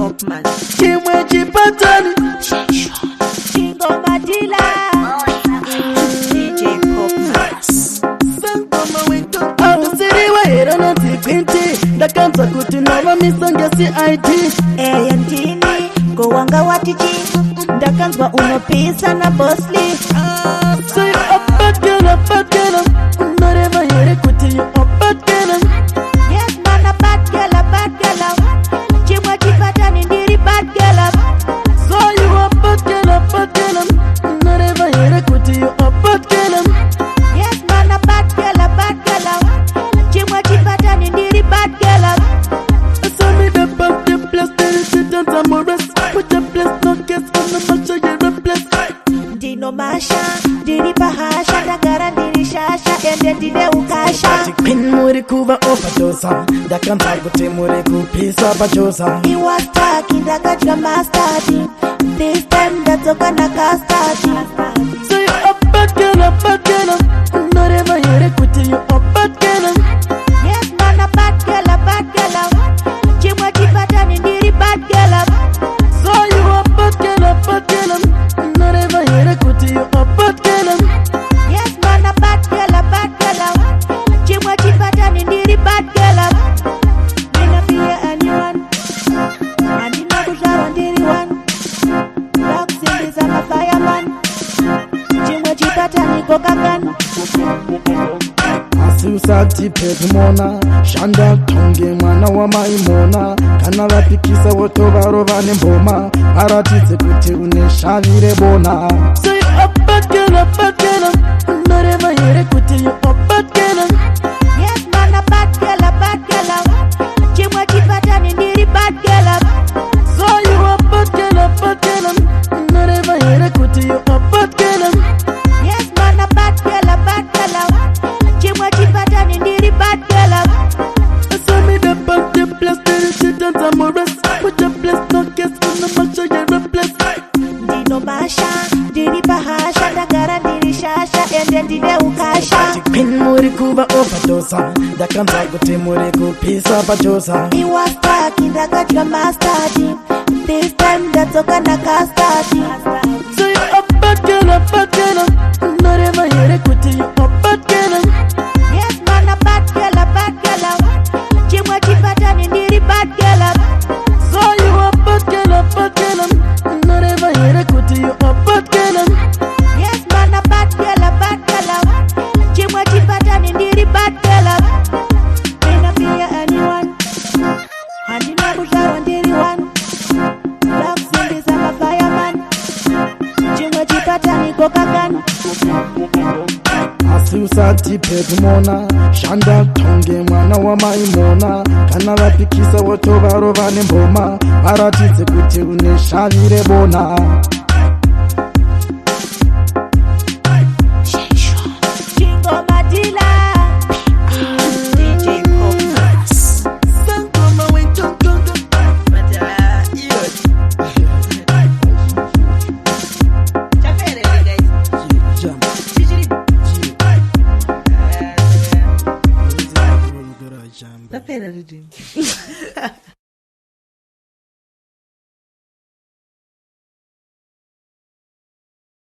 Popman. Chimwe chipatani Chingo Madila. DJ Popman. Sangoma wento Ausiriwa hera na tikwinti Ndakanza kutinova misonga CID Yantini Kowanga watiti Ndakanzwa unopisa na bossly. Say a bad girl Noreva yere kuti you a bad girl. Yes man, a bad girl. Chimwe chipatani ndiri bad girl. So you a bad girl. Noreva yere kuti you a bad girl. Yes man, a bad girl. Chimwe chipatani ndiri bad girl. So me the bump the place the dance amorous. Put the place no guess on the match you're a place. Ndino masha, ndiri bahasha, ndagara ndiri shasha, ende ndine ukasha. Pin muri kuva overdosa, ndakanza kuti muri kupisa pachosa. He was talking, ndakadya mustard. This time ndatoka na custard. So you a bad girl. Noreva yere kuti you a bad girl. Yes man, a bad girl. Chimwe chipatani ndiri bad girl. So you a bad girl. Noreva yere kuti you a bad girl. Yes man, a bad girl. Chimwe chipatani ndiri bad girl. Nina fear anyone. Andina kushara ndiri one. Black Cindy's I'm a fireman. Chimwe chipatani kokakan. Asiusati pedmona Shanda tonge mwana wa maimona Kana vapikisa woto varova nemboma Aratidze kuti uneshavire bona. So you a bad girl. Noreva yere kuti you a bad girl. Yes man, a bad girl. Chimwe chipatani ndiri bad girl. So you a bad girl. Noreva yere kuti you a bad girl. Yes man, a bad girl. Chimwe chipatani ndiri bad girl. So me the bump the place the dance amorous. Put the place no guess on the match you're a place. Ndino masha, ndiri bahasha, ndagara ndiri shasha, ende ndine ukasha. Pin muri kuva overdosa, ndakanza kuti muri kupisa pachosa. He was talking, ndakadya mustard. This time ndatoka na custard. So you a bad girl. Noreva yere kuti you a bad girl. Yes man, a bad girl. Chimwe chipatani ndiri bad girl. So you a bad girl. Noreva yere kuti you a bad girl. Yes man, a bad girl. Chimwe chipatani ndiri bad girl. Nina fear anyone. Andina kushara ndiri one. Black Cindy's I'm a fireman. Chimwe chipatani kokakan. Asiusati pedmona Shanda tonge mwana wa maimona Kana vapikisa woto varova nemboma Aratidze kuti uneshavire bona. Chingo Madila. DJ Popman. Sangoma wento Tá pera, Didi.